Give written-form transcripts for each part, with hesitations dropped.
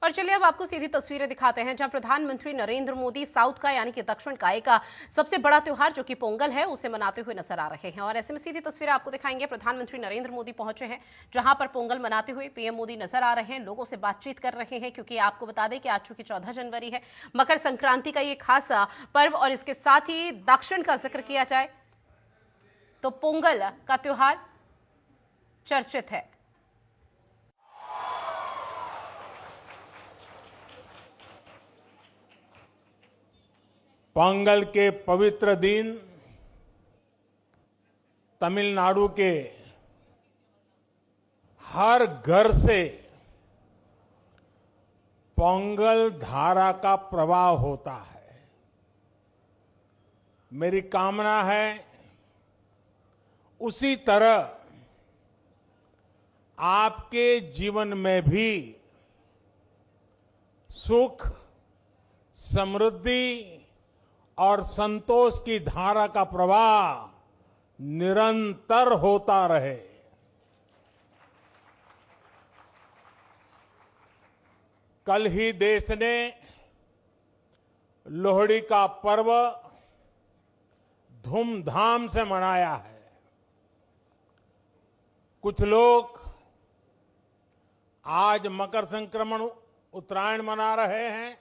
और चलिए अब आपको सीधी तस्वीरें दिखाते हैं जहां प्रधानमंत्री नरेंद्र मोदी साउथ का यानी कि दक्षिण का एक सबसे बड़ा त्योहार जो कि पोंगल है उसे मनाते हुए नजर आ रहे हैं। और ऐसे में सीधी तस्वीरें आपको दिखाएंगे। प्रधानमंत्री नरेंद्र मोदी पहुंचे हैं जहां पर पोंगल मनाते हुए पीएम मोदी नजर आ रहे हैं, लोगों से बातचीत कर रहे हैं, क्योंकि आपको बता दें कि आज चूंकि 14 जनवरी है, मकर संक्रांति का ये खास पर्व, और इसके साथ ही दक्षिण का जिक्र किया जाए तो पोंगल का त्योहार चर्चित है। पोंगल के पवित्र दिन तमिलनाडु के हर घर से पोंगल धारा का प्रवाह होता है। मेरी कामना है उसी तरह आपके जीवन में भी सुख, समृद्धि और संतोष की धारा का प्रवाह निरंतर होता रहे। कल ही देश ने लोहड़ी का पर्व धूमधाम से मनाया है। कुछ लोग आज मकर संक्रमण उत्तरायण मना रहे हैं,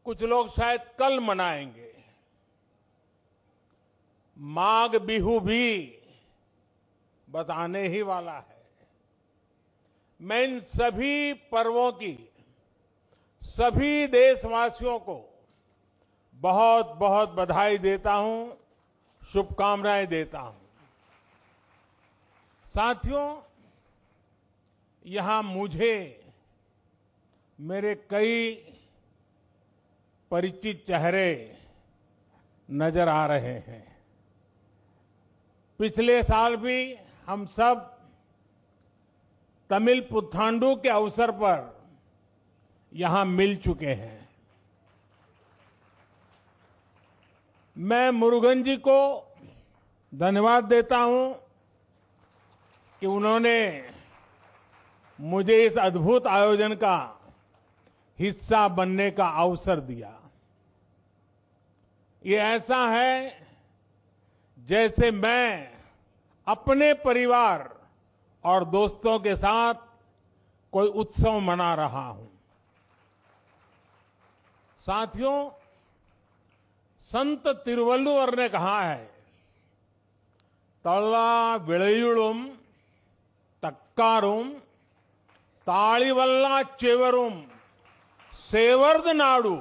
कुछ लोग शायद कल मनाएंगे। माघ बिहू भी बस आने ही वाला है। मैं इन सभी पर्वों की सभी देशवासियों को बहुत बहुत बधाई देता हूं, शुभकामनाएं देता हूं। साथियों, यहां मुझे मेरे कई परिचित चेहरे नजर आ रहे हैं। पिछले साल भी हम सब तमिल पुथांडु के अवसर पर यहां मिल चुके हैं। मैं मुरुगन जी को धन्यवाद देता हूं कि उन्होंने मुझे इस अद्भुत आयोजन का हिस्सा बनने का अवसर दिया। ये ऐसा है जैसे मैं अपने परिवार और दोस्तों के साथ कोई उत्सव मना रहा हूं। साथियों, संत तिरुवल्लुवर ने कहा है, तल्ला विळयुळुम तक्कारुम ताळिवल्ला चेवरुम सेवर्द नाडु,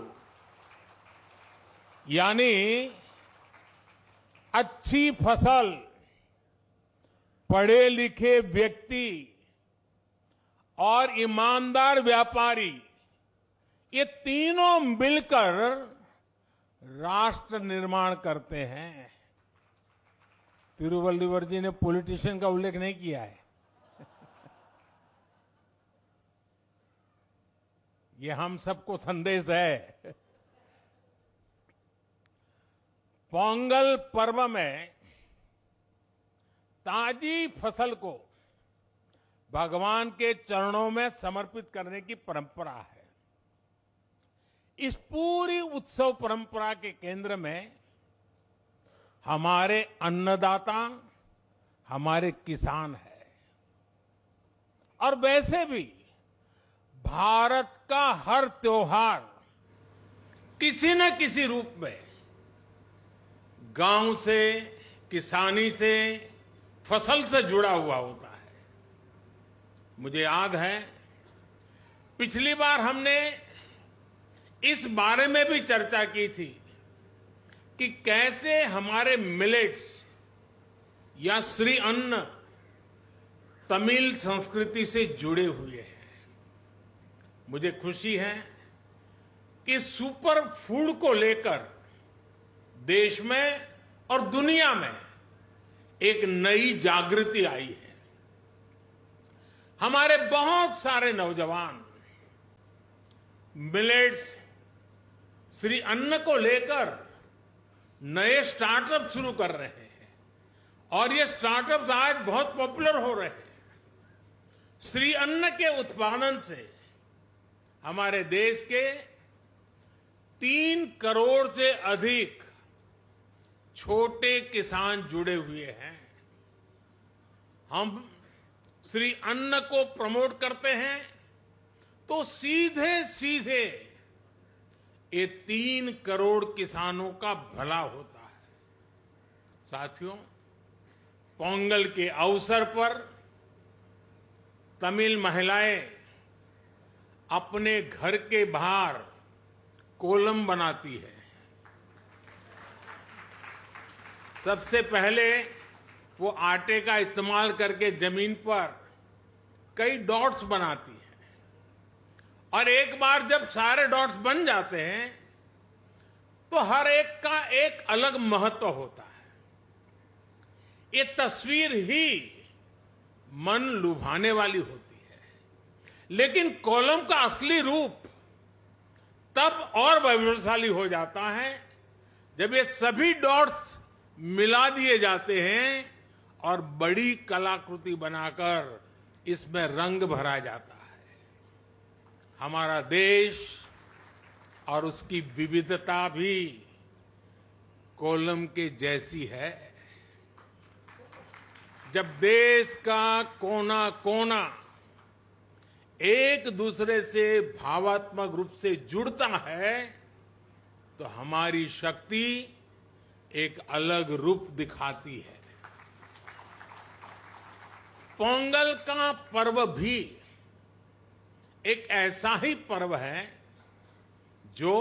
यानी अच्छी फसल, पढ़े लिखे व्यक्ति और ईमानदार व्यापारी, ये तीनों मिलकर राष्ट्र निर्माण करते हैं। तिरुवल्लुवर जी ने पॉलिटिशियन का उल्लेख नहीं किया है। ये हम सबको संदेश है। पोंगल पर्व में ताजी फसल को भगवान के चरणों में समर्पित करने की परंपरा है। इस पूरी उत्सव परंपरा के केंद्र में हमारे अन्नदाता, हमारे किसान है। और वैसे भी भारत का हर त्योहार किसी न किसी रूप में गांव से, किसानी से, फसल से जुड़ा हुआ होता है। मुझे याद है पिछली बार हमने इस बारे में भी चर्चा की थी कि कैसे हमारे मिलेट्स या श्री अन्न तमिल संस्कृति से जुड़े हुए हैं। मुझे खुशी है कि सुपर फूड को लेकर देश में और दुनिया में एक नई जागृति आई है। हमारे बहुत सारे नौजवान मिलेट्स, श्री अन्न को लेकर नए स्टार्टअप शुरू कर रहे हैं और ये स्टार्टअप्स आज बहुत पॉपुलर हो रहे हैं। श्री अन्न के उत्पादन से हमारे देश के 3 करोड़ से अधिक छोटे किसान जुड़े हुए हैं। हम श्री अन्न को प्रमोट करते हैं तो सीधे सीधे ये 3 करोड़ किसानों का भला होता है। साथियों, पोंगल के अवसर पर तमिल महिलाएं अपने घर के बाहर कोलम बनाती है। सबसे पहले वो आटे का इस्तेमाल करके जमीन पर कई डॉट्स बनाती है और एक बार जब सारे डॉट्स बन जाते हैं तो हर एक का एक अलग महत्व होता है। ये तस्वीर ही मन लुभाने वाली होती है, लेकिन कोलम का असली रूप तब और वैभवशाली हो जाता है जब ये सभी डॉट्स मिला दिए जाते हैं और बड़ी कलाकृति बनाकर इसमें रंग भरा जाता है। हमारा देश और उसकी विविधता भी कोलम के जैसी है। जब देश का कोना कोना एक दूसरे से भावात्मक रूप से जुड़ता है तो हमारी शक्ति एक अलग रूप दिखाती है। पोंगल का पर्व भी एक ऐसा ही पर्व है जो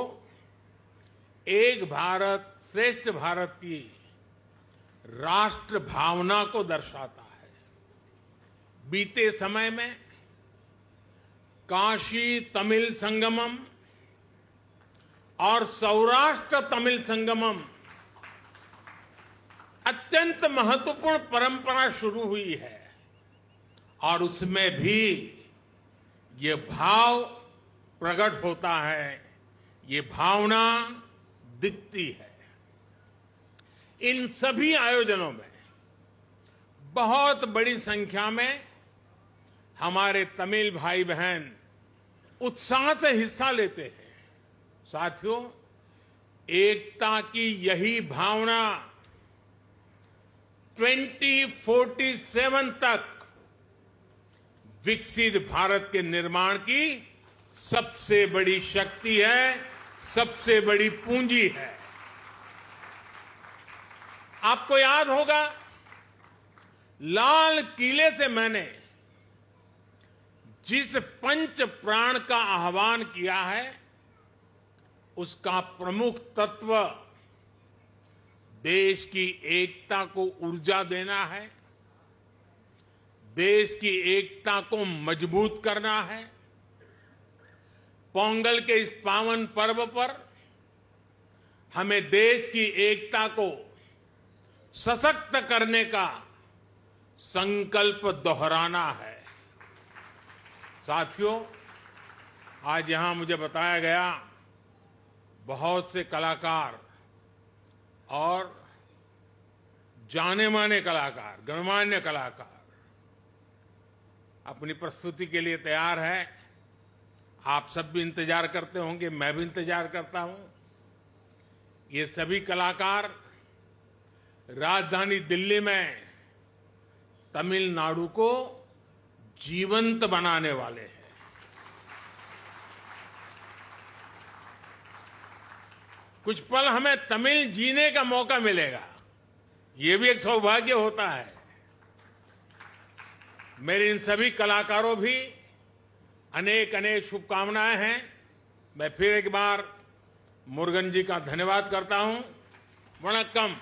एक भारत श्रेष्ठ भारत की राष्ट्र भावना को दर्शाता है। बीते समय में काशी तमिल संगमम और सौराष्ट्र तमिल संगमम अत्यंत महत्वपूर्ण परंपरा शुरू हुई है और उसमें भी ये भाव प्रकट होता है, ये भावना दिखती है। इन सभी आयोजनों में बहुत बड़ी संख्या में हमारे तमिल भाई बहन उत्साह से हिस्सा लेते हैं। साथियों, एकता की यही भावना 2047 तक विकसित भारत के निर्माण की सबसे बड़ी शक्ति है, सबसे बड़ी पूंजी है। आपको याद होगा, लाल किले से मैंने जिस पंच प्राण का आह्वान किया है उसका प्रमुख तत्व देश की एकता को ऊर्जा देना है, देश की एकता को मजबूत करना है। पोंगल के इस पावन पर्व पर हमें देश की एकता को सशक्त करने का संकल्प दोहराना है। साथियों, आज यहां मुझे बताया गया बहुत से कलाकार और जाने-माने कलाकार, गणमान्य कलाकार अपनी प्रस्तुति के लिए तैयार है। आप सब भी इंतजार करते होंगे, मैं भी इंतजार करता हूं। ये सभी कलाकार राजधानी दिल्ली में तमिलनाडु को जीवंत बनाने वाले हैं। कुछ पल हमें तमिल जीने का मौका मिलेगा, ये भी एक सौभाग्य होता है। मेरे इन सभी कलाकारों भी अनेक अनेक शुभकामनाएं हैं। मैं फिर एक बार मुरुगन जी का धन्यवाद करता हूं। वणक्कम।